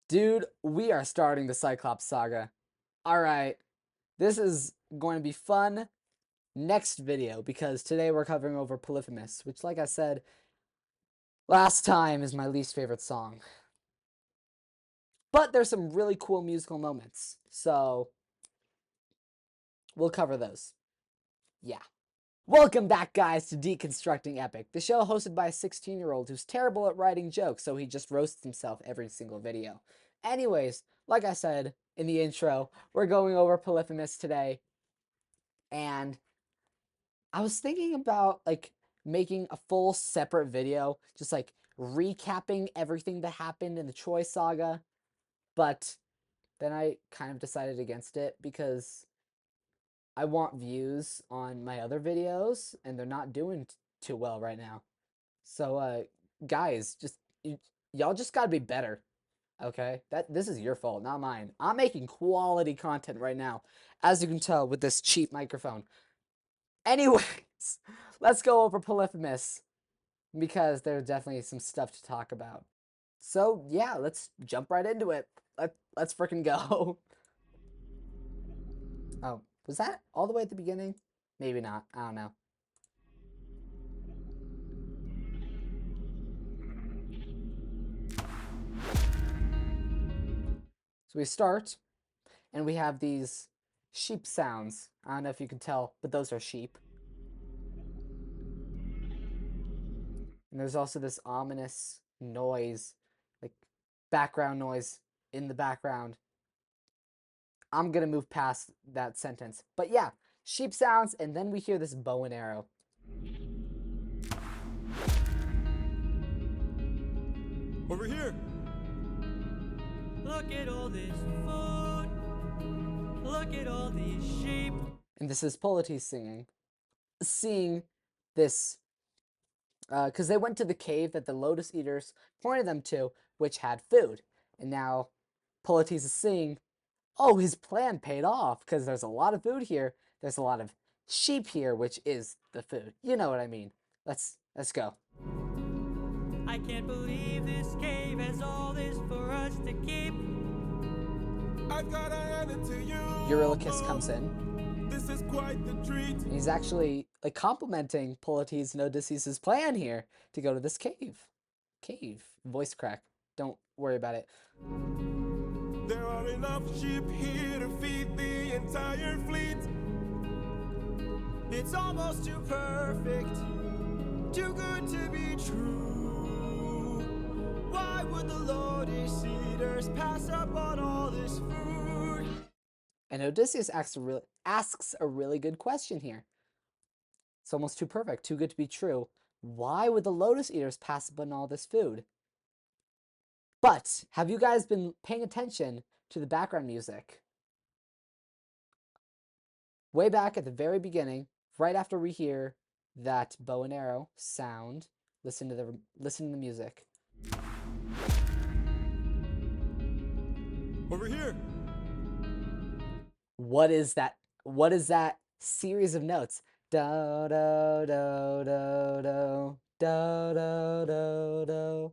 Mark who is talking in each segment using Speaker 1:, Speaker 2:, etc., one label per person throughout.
Speaker 1: Dude, we are starting the Cyclops saga. Alright, this is going to be fun next video because today we're covering over Polyphemus, which, like I said last time, is my least favorite song. But there's some really cool musical moments, so we'll cover those. Yeah. Welcome back, guys, to Deconstructing Epic, the show hosted by a 16-year-old who's terrible at writing jokes, so he just roasts himself every single video. Anyways, like I said in the intro, we're going over Polyphemus today, and I was thinking about, making a full separate video, just, recapping everything that happened in the Troy saga, but then I kind of decided against it because I want views on my other videos, and they're not doing too well right now. So, guys, y'all just gotta be better, okay? This is your fault, not mine. I'm making quality content right now, as you can tell with this cheap microphone. Anyways, let's go over Polyphemus, because there's definitely some stuff to talk about. So, yeah, let's jump right into it. Let's freaking go. Oh, was that all the way at the beginning? Maybe not. I don't know. So we start, and we have these sheep sounds. I don't know if you can tell, but those are sheep. And there's also this ominous noise, like background noise in the background. I'm gonna move past that sentence. But yeah, sheep sounds, and then we hear this bow and arrow.
Speaker 2: Over here!
Speaker 3: Look at all this food. Look at all these sheep.
Speaker 1: And this is Polites singing. Seeing this, because they went to the cave that the Lotus Eaters pointed them to, which had food. And now Polites is seeing, oh, his plan paid off, because there's a lot of food here. There's a lot of sheep here, which is the food. You know what I mean. Let's go.
Speaker 3: I can't believe this cave has all this for us to keep.
Speaker 2: I've gotta hand it to you.
Speaker 1: Eurylochus comes in.
Speaker 2: This is quite the treat.
Speaker 1: And he's actually complimenting Polites and Odysseus' plan here to go to this cave. Voice crack. Don't worry about it.
Speaker 2: There are enough sheep here to feed the entire fleet.
Speaker 3: It's almost too perfect, too good to be true. Why would the Lotus Eaters pass up on all this food?
Speaker 1: And Odysseus asks a really good question here. It's almost too perfect, too good to be true. Why would the Lotus Eaters pass up on all this food? But have you guys been paying attention to the background music? Way back at the very beginning, right after we hear that bow and arrow sound, listen to the music.
Speaker 2: Over here!
Speaker 1: What is that? What is that series of notes? Do do do do do do do do do.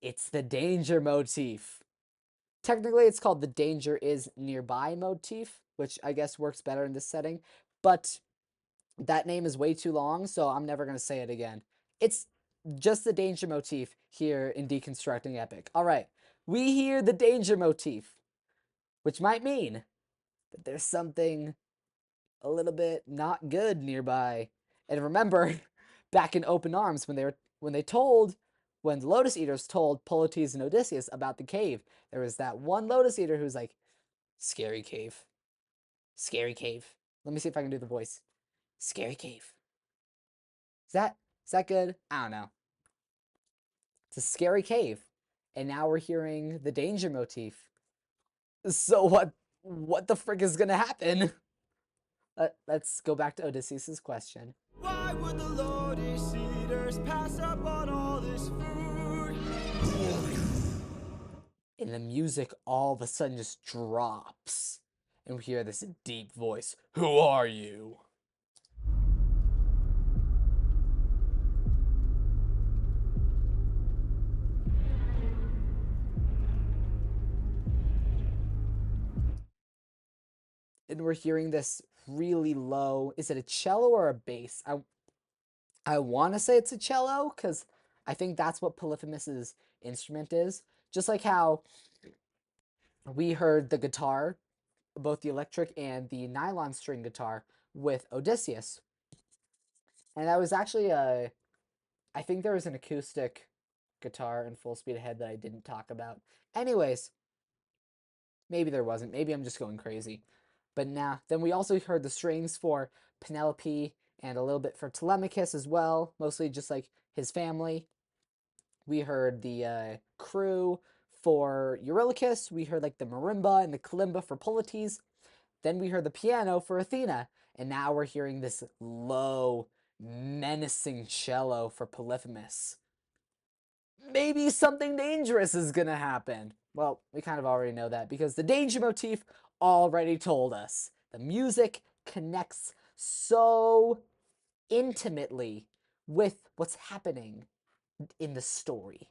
Speaker 1: It's the danger motif. Technically, it's called the danger is nearby motif, which I guess works better in this setting, but that name is way too long, so I'm never going to say it again. It's just the danger motif here in Deconstructing Epic. All right, we hear the danger motif, which might mean that there's something a little bit not good nearby. And remember, back in Open Arms, when the Lotus Eaters told Polites and Odysseus about the cave, there was that one Lotus Eater who's like, scary cave. Scary cave. Let me see if I can do the voice. Scary cave. Is that good? I don't know. It's a scary cave. And now we're hearing the danger motif. So what the frick is gonna happen? Let's go back to Odysseus' question.
Speaker 3: Why would the Lotus Eaters pass up on all this food?
Speaker 1: And the music all of a sudden just drops. And we hear this deep voice. Who are you? and we're hearing this really low. Is it a cello or a bass? I want to say it's a cello because I think that's what Polyphemus's instrument is. Just like how we heard the guitar, both the electric and the nylon string guitar with Odysseus. And that was actually I think there was an acoustic guitar in Full Speed Ahead that I didn't talk about. Anyways, maybe there wasn't. Maybe I'm just going crazy. But now, then we also heard the strings for Penelope and a little bit for Telemachus as well, mostly just like his family. We heard the crew for Eurylochus. We heard like the marimba and the kalimba for Polites. Then we heard the piano for Athena. And now we're hearing this low, menacing cello for Polyphemus. Maybe something dangerous is going to happen. Well, we kind of already know that because the danger motif already told us. The music connects so intimately with what's happening in the story.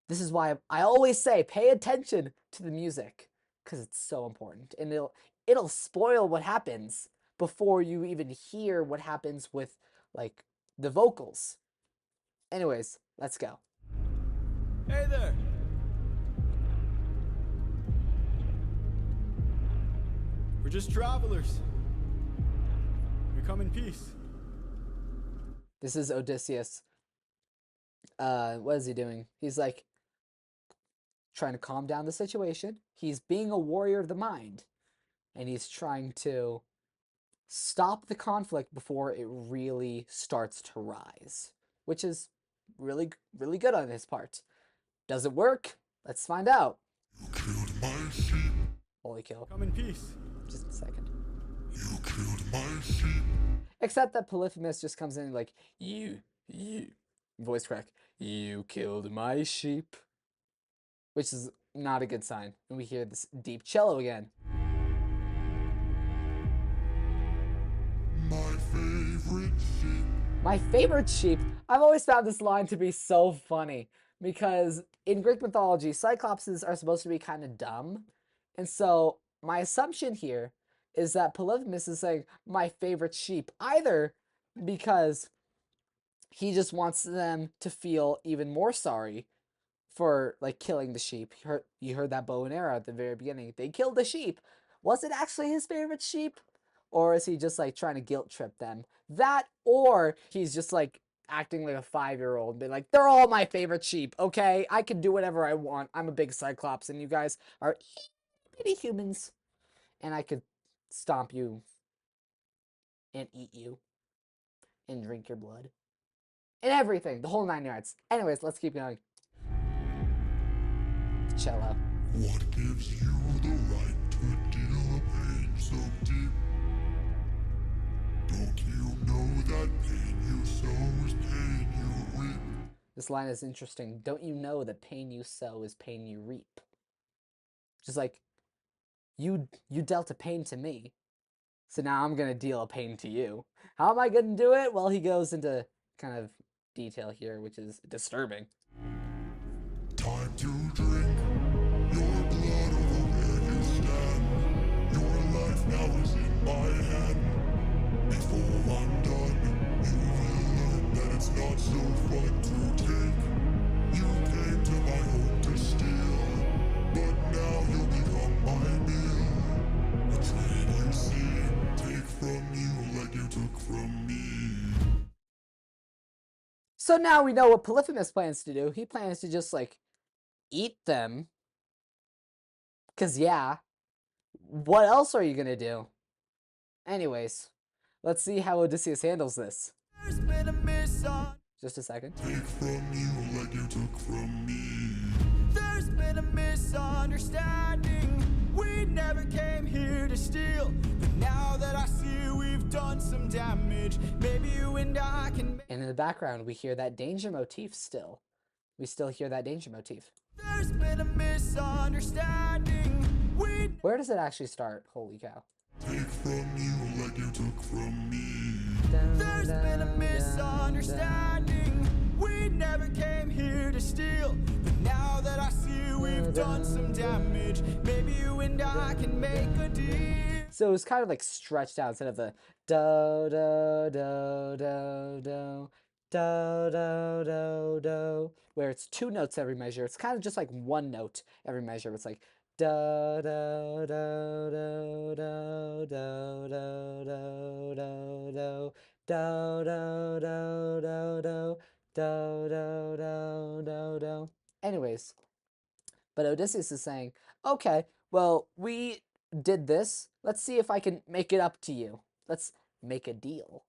Speaker 1: This is why I always say pay attention to the music because it's so important, and it'll spoil what happens before you even hear what happens with like the vocals. Anyways, let's go.
Speaker 3: Hey there! We're just travelers. We come in peace.
Speaker 1: This is Odysseus. What is he doing? He's like trying to calm down the situation. He's being a warrior of the mind, and he's trying to stop the conflict before it really starts to rise, which is really, really good on his part. Does it work? Let's find out.
Speaker 2: You killed my sheep.
Speaker 1: Holy kill.
Speaker 3: Come in peace.
Speaker 1: Just a second.
Speaker 2: You killed my sheep.
Speaker 1: Except that Polyphemus just comes in like, you, voice crack, you killed my sheep. Which is not a good sign. And we hear this deep cello again.
Speaker 2: My favorite sheep.
Speaker 1: My favorite sheep. I've always found this line to be so funny because in Greek mythology, cyclopses are supposed to be kind of dumb. And so my assumption here is that Polyphemus is saying my favorite sheep, either because he just wants them to feel even more sorry for like killing the sheep. You heard that bow and arrow at the very beginning. They killed the sheep. Was it actually his favorite sheep? Or is he just like trying to guilt trip them? That, or he's just like acting like a 5-year-old, be like, they're all my favorite sheep, okay? I can do whatever I want. I'm a big cyclops and you guys are itty humans. And I could stomp you and eat you and drink your blood. And everything, the whole 9 yards. Anyways, let's keep going. Cello.
Speaker 2: What gives you the right to deal a pain so deep? Don't you know that pain you sow is pain you reap?
Speaker 1: This line is interesting. Don't you know that pain you sow is pain you reap? Just like, you dealt a pain to me, so now I'm gonna deal a pain to you. How am I gonna do it? Well, he goes into kind of detail here, which is disturbing.
Speaker 2: Time to drink your blood over where you stand. Your life now is in my hand. Before I'm done, you will learn that it's not so fun to take. You came to my home to steal, but now you'll become my meal. A trade you see, take from you like you took from me.
Speaker 1: So now we know what Polyphemus plans to do. He plans to just like eat them. Cause yeah, what else are you gonna do? Anyways, let's see how Odysseus handles this.
Speaker 3: There's been a misunderstanding.
Speaker 1: Just a second.
Speaker 2: Take from you like you took from me.
Speaker 3: There's been a misunderstanding. We never came here to steal, but now that I see we've done some damage, maybe you and I can.
Speaker 1: And in the background, we hear that danger motif still. We still hear that danger motif.
Speaker 3: There's been a misunderstanding.
Speaker 1: Where does it actually start? Holy cow.
Speaker 2: Take from you like you took from me.
Speaker 3: There's been a misunderstanding. We never came here to steal, but now that I see we've done some damage. Maybe you and I can make a deal.
Speaker 1: So it was kind of like stretched out instead of the do do do do do do do do do, where it's two notes every measure. It's kind of just like one note every measure. It's like do do do do do do do do do do do do do do do do do do do. Anyways, but Odysseus is saying, okay, well, we did this. Let's see if I can make it up to you. Let's make a deal.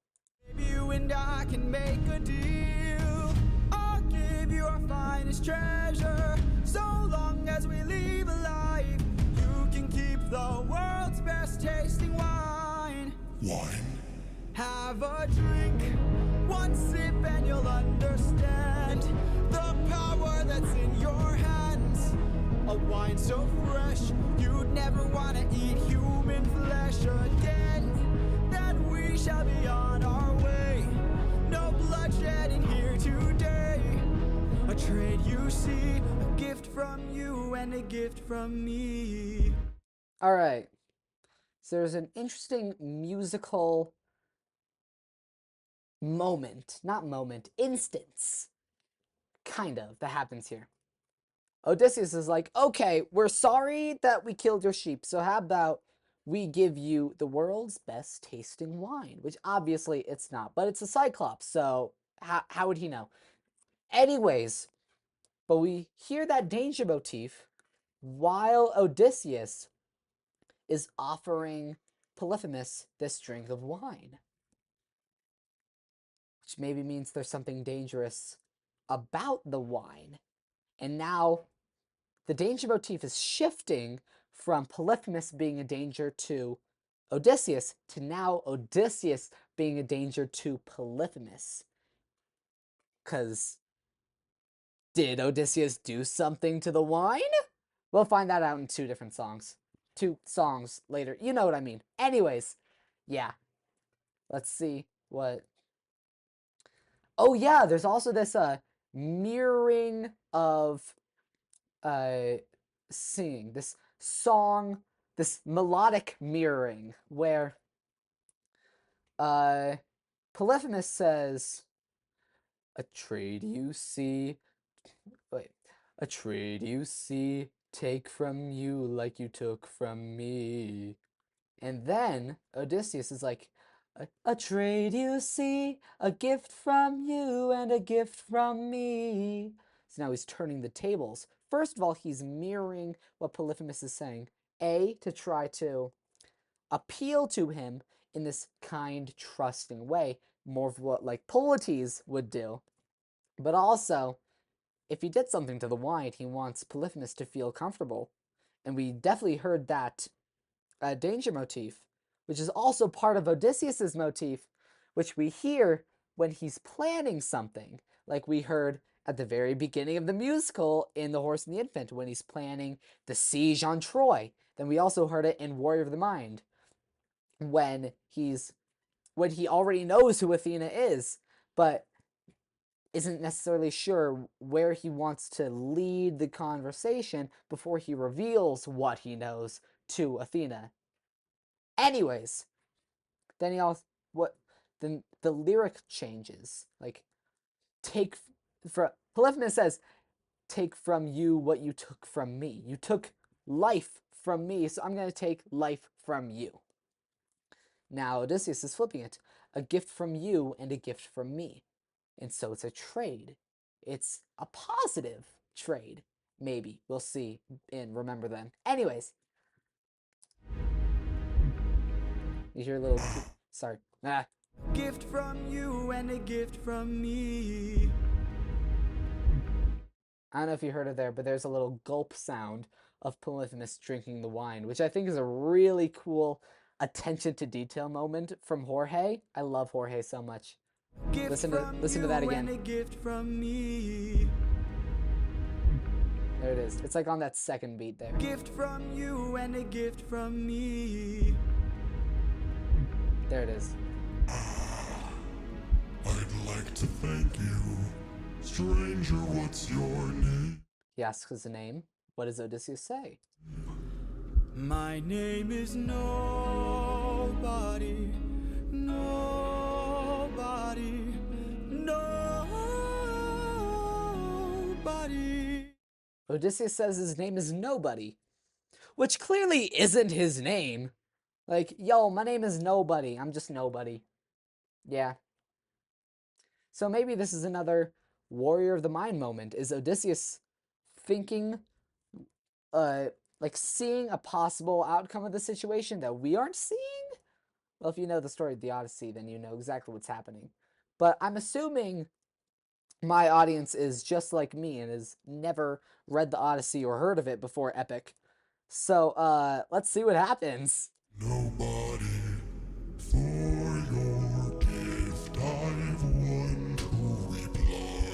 Speaker 3: Maybe you and I can make a deal. I'll give you our finest treasure. So long as we leave alive, you can keep the world's best tasting wine.
Speaker 2: Wine?
Speaker 3: Have a drink, one sip and you'll understand the power that's in your hands. A wine so fresh, you'd never want to eat human flesh again. Then we shall be on our way. No bloodshed in here today. A trade you see, a gift from you and a gift from me.
Speaker 1: All right. So there's an interesting musical instance, kind of, that happens here. Odysseus is like, okay, we're sorry that we killed your sheep, so how about we give you the world's best tasting wine? Which obviously it's not, but it's a cyclops, so how would he know? Anyways, but we hear that danger motif while Odysseus is offering Polyphemus this drink of wine. Which maybe means there's something dangerous about the wine. And now the danger motif is shifting from Polyphemus being a danger to Odysseus to now Odysseus being a danger to Polyphemus. Because did Odysseus do something to the wine? We'll find that out in two different songs. 2 songs later. You know what I mean. Anyways, yeah. Let's see what... Oh yeah, there's also this mirroring of singing, this song, this melodic mirroring where Polyphemus says, a trade you see, take from you like you took from me. And then Odysseus is like, a trade you see, a gift from you and a gift from me. So now he's turning the tables. First of all, he's mirroring what Polyphemus is saying. A, to try to appeal to him in this kind, trusting way. More of what like Polites would do. But also, if he did something to the wine, he wants Polyphemus to feel comfortable. And we definitely heard that danger motif, which is also part of Odysseus's motif, which we hear when he's planning something, like we heard at the very beginning of the musical in The Horse and the Infant, when he's planning the siege on Troy. Then we also heard it in Warrior of the Mind, when he already knows who Athena is, but isn't necessarily sure where he wants to lead the conversation before he reveals what he knows to Athena. Anyways, then then the lyric changes. Like, Polyphemus says, take from you what you took from me. You took life from me, so I'm going to take life from you. Now Odysseus is flipping it. A gift from you and a gift from me. And so it's a trade. It's a positive trade. Maybe. We'll see and remember then. Anyways. You hear a little... Sorry.
Speaker 3: Gift from you and a gift from me.
Speaker 1: I don't know if you heard it there, but there's a little gulp sound of Polyphemus drinking the wine, which I think is a really cool attention to detail moment from Jorge. I love Jorge so much. Listen to that again.
Speaker 3: And a gift from me.
Speaker 1: There it is. It's like on that second beat there.
Speaker 3: Gift from you and a gift from me.
Speaker 1: There it is.
Speaker 2: I'd like to thank you. Stranger, what's your name?
Speaker 1: He asks his name. What does Odysseus say?
Speaker 3: My name is nobody, nobody, nobody.
Speaker 1: Odysseus says his name is Nobody, which clearly isn't his name. Like, yo, my name is Nobody. I'm just Nobody. Yeah. So maybe this is another warrior of the mind moment. Is Odysseus thinking, like seeing a possible outcome of the situation that we aren't seeing? Well, if you know the story of the Odyssey, then you know exactly what's happening. But I'm assuming my audience is just like me and has never read the Odyssey or heard of it before Epic. So, let's see what happens.
Speaker 2: Nobody for your gift, I've one to reply.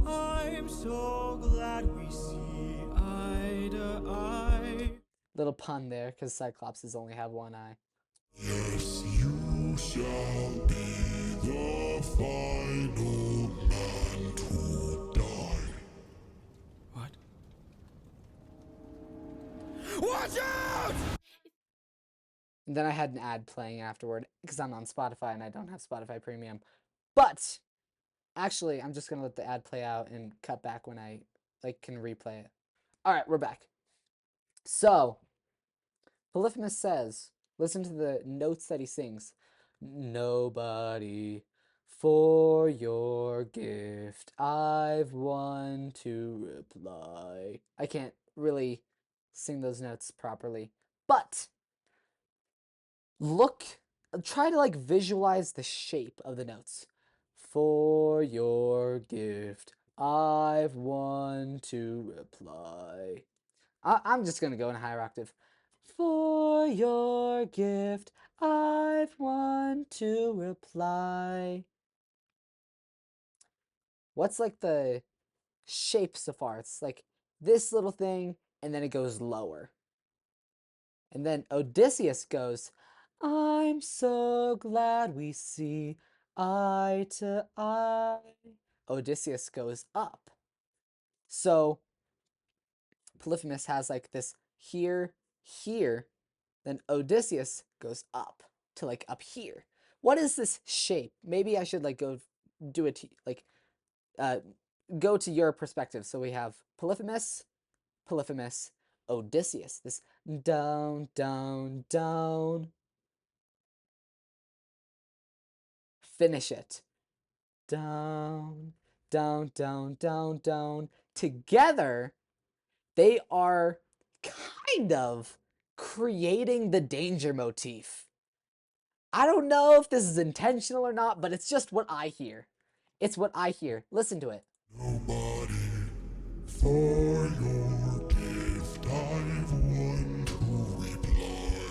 Speaker 3: I'm so glad we see eye to eye.
Speaker 1: Little pun there, because Cyclopses only have one eye.
Speaker 2: Yes, you shall be the final man to die.
Speaker 3: What? Watch out!
Speaker 1: And then I had an ad playing afterward, because I'm on Spotify and I don't have Spotify Premium. But, actually, I'm just going to let the ad play out and cut back when I can replay it. Alright, we're back. So, Polyphemus says, listen to the notes that he sings. Nobody for your gift, I've one to reply. I can't really sing those notes properly, but try to visualize the shape of the notes. For your gift, I've one to reply. I'm just gonna go in a higher octave. For your gift, I've one to reply. What's the shape so far? It's like this little thing, and then it goes lower. And then Odysseus goes, I'm so glad we see eye to eye. Odysseus goes up. So Polyphemus has this here, here, then Odysseus goes up to up here. What is this shape? Maybe I should go do it go to your perspective. So we have Polyphemus, Polyphemus, Odysseus. This down, down, down. Finish it. Down, down, down, down, down. Together, they are kind of creating the danger motif. I don't know if this is intentional or not, but it's just what I hear. It's what I hear. Listen to it.
Speaker 2: Nobody for your gift, I've one to reply.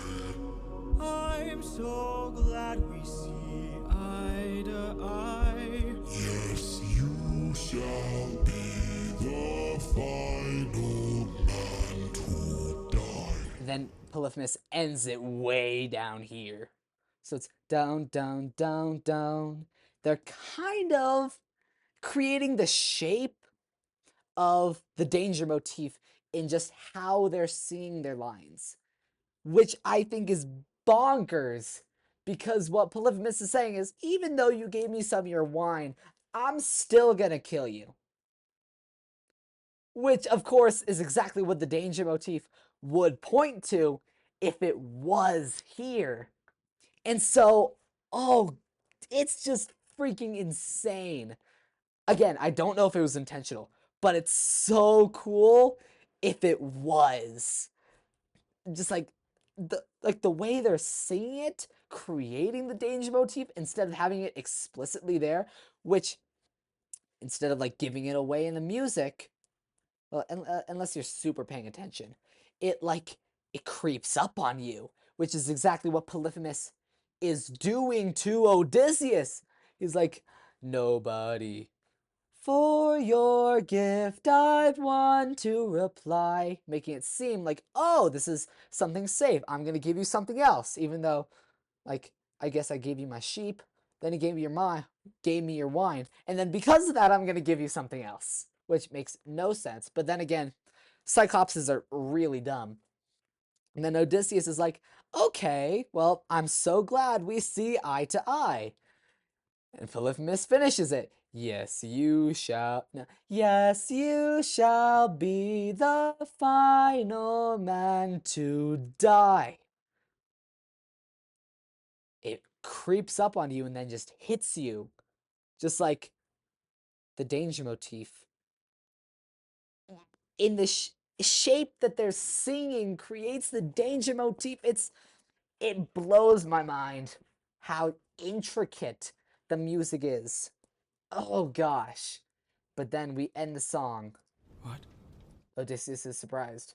Speaker 3: I'm so glad we see eye to eye.
Speaker 2: Yes, you shall be the final man to die.
Speaker 1: Then Polyphemus ends it way down here. So it's down, down, down, down. They're kind of creating the shape of the danger motif in just how they're seeing their lines, which I think is bonkers, because what Polyphemus is saying is, even though you gave me some of your wine, I'm still gonna kill you. Which, of course, is exactly what the danger motif would point to if it was here. And so, oh, it's just freaking insane. Again, I don't know if it was intentional, but it's so cool if it was. Just the way they're singing it, creating the danger motif instead of having it explicitly there, which instead of giving it away in the music, well, unless you're super paying attention, it it creeps up on you, which is exactly what Polyphemus is doing to Odysseus. He's like, nobody for your gift, I'd want to reply, making it seem like, oh, this is something safe. I'm gonna give you something else, even though, I guess I gave you my sheep, then he gave me your wine, and then because of that, I'm gonna give you something else, which makes no sense. But then again, Cyclopses are really dumb. And then Odysseus is like, okay, well, I'm so glad we see eye to eye. And Polyphemus finishes it. Yes, you shall. No, yes, you shall be the final man to die. It creeps up on you and then just hits you, just like the danger motif. In the shape that they're singing creates the danger motif. It blows my mind how intricate the music is. Oh gosh. But then we end the song.
Speaker 3: What?
Speaker 1: Odysseus is surprised.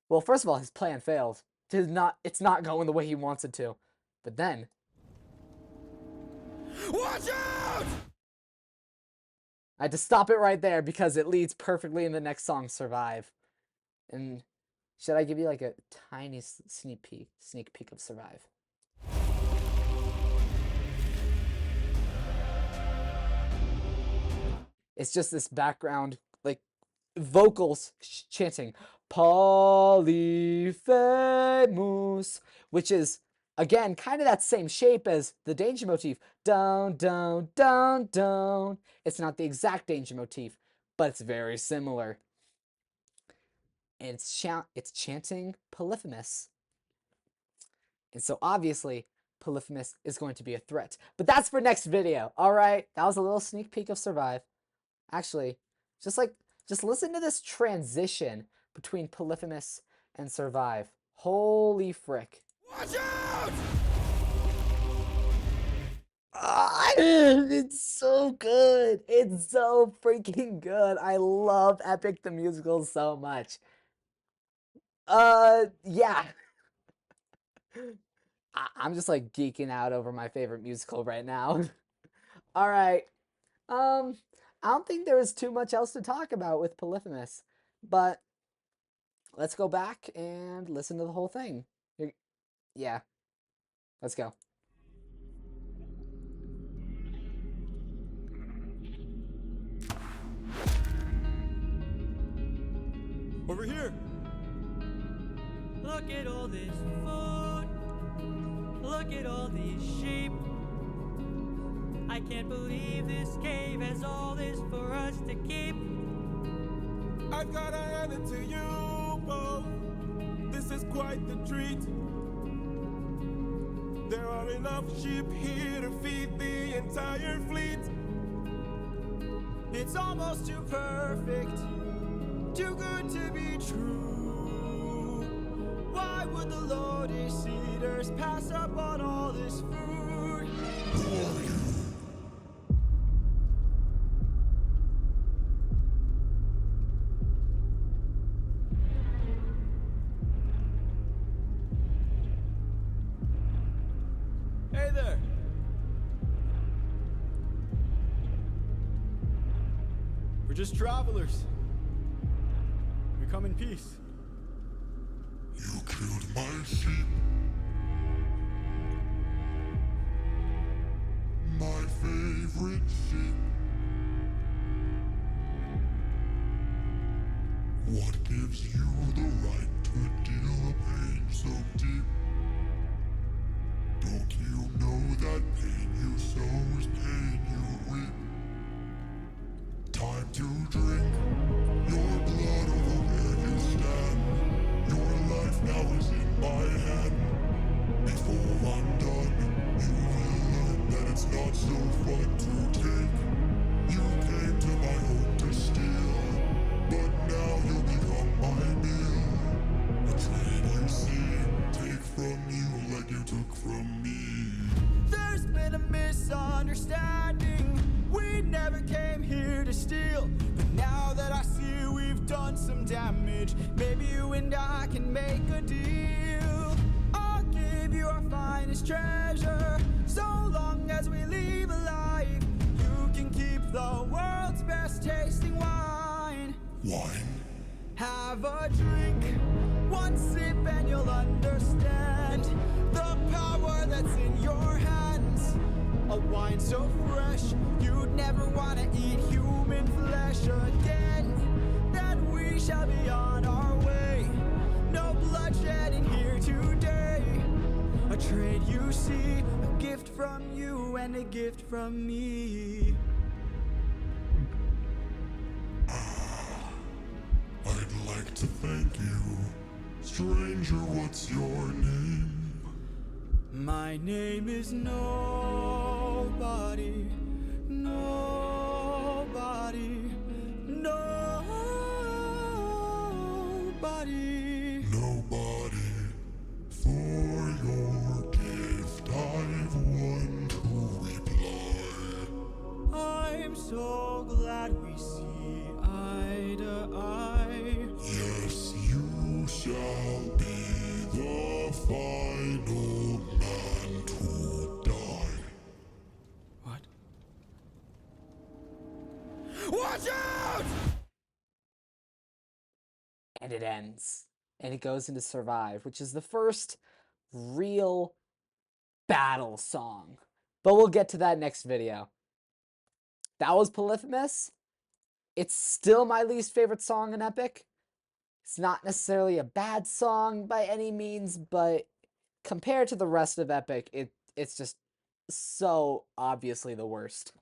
Speaker 1: Well, first of all, his plan failed. It's not going the way he wants it to. But then,
Speaker 3: Watch out!
Speaker 1: I had to stop it right there because it leads perfectly in the next song, Survive. And should I give you like a tiny sneak peek of Survive? It's just this background, like, vocals chanting Polyphemus, which is, again, kind of that same shape as the danger motif. Down, down, down, down. It's not the exact danger motif, but it's very similar. And it's chanting Polyphemus. And so obviously, Polyphemus is going to be a threat. But that's for next video, alright? That was a little sneak peek of Survive. Actually, just listen to this transition between Polyphemus and Survive. Holy frick.
Speaker 3: Watch out!
Speaker 1: It's so good. It's so freaking good. I love Epic the Musical so much. Yeah. I'm just like geeking out over my favorite musical right now. All right. I don't think there was too much else to talk about with Polyphemus, but let's go back and listen to the whole thing. Yeah. Let's go.
Speaker 3: Over here!
Speaker 4: Look at all this food. Look at all these sheep. I can't believe this cave has all this for us to keep.
Speaker 2: I've gotta hand it to you both. This is quite the treat. There are enough sheep here to feed the entire fleet.
Speaker 3: It's almost too perfect, too good to be true. Why would the Lotus Eaters pass up on all this food?
Speaker 2: Who are you?
Speaker 3: Hey there! We're just travelers. We come in peace.
Speaker 2: You killed my sheep. My favorite sheep. What gives you the right to deal a pain so deep? Don't you know that pain you sow is pain you reap? Time to drink your blood over where you stand. Your life now is in my hand. Before I'm done, you will learn that it's not so fun to take. You came to my home to steal, but now you'll become my meal. A trade you see, take from you like you took from me.
Speaker 3: There's been a misunderstanding. We never came here to steal. But now that I see we've done some damage, maybe you and I can make a deal. I'll give you our finest treasure, so long as we leave alive. You can keep the world's best tasting wine.
Speaker 2: Wine?
Speaker 3: Have a drink, one sip and you'll understand the power that's in your hands. A wine so fresh, you'd never want to eat human flesh again. That we shall be on our way. No bloodshed in here today. A trade you see, a gift from you and a gift from me.
Speaker 2: I'd like to thank you. Stranger, what's your name?
Speaker 3: My name is Nobody. Nobody. Nobody.
Speaker 2: Nobody. For your gift, I've one to reply.
Speaker 3: I'm so glad we see eye to eye.
Speaker 2: Yes, you shall be the final man to die.
Speaker 3: What? Watch out!
Speaker 1: And it ends. And it goes into Survive, which is the first real battle song. But we'll get to that next video. That was Polyphemus. It's still my least favorite song in Epic. It's not necessarily a bad song by any means, but compared to the rest of Epic, it's just so obviously the worst.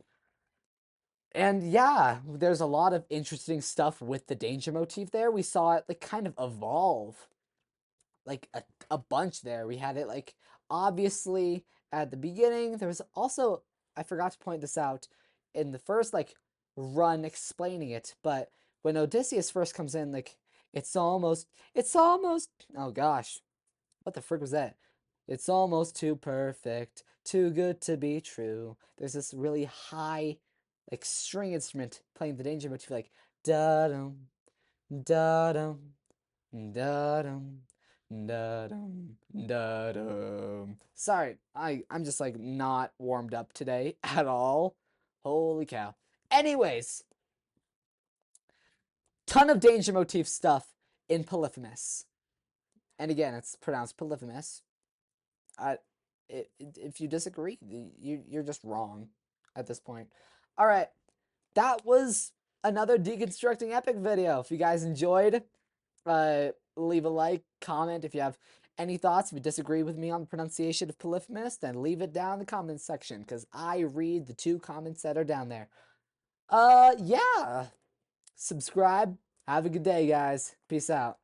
Speaker 1: And yeah, there's a lot of interesting stuff with the danger motif there. We saw it like kind of evolve like a bunch there. We had it like obviously at the beginning. There was also, I forgot to point this out in the first like run explaining it, but when Odysseus first comes in, like it's almost oh gosh, what the frick was that? It's almost too perfect, too good to be true. There's this really high like string instrument playing the danger motif like da dum da dum da dum da dum da dum. Sorry, I'm just like not warmed up today at all. Holy cow. Anyways, ton of danger motif stuff in Polyphemus. And again, it's pronounced Polyphemus. I, if you disagree, you're just wrong at this point. All right, that was another Deconstructing Epic video. If you guys enjoyed, leave a like, comment. If you have any thoughts, if you disagree with me on the pronunciation of Polyphemus, then leave it down in the comments section, because I read the 2 comments that are down there. Yeah. Subscribe. Have a good day, guys. Peace out.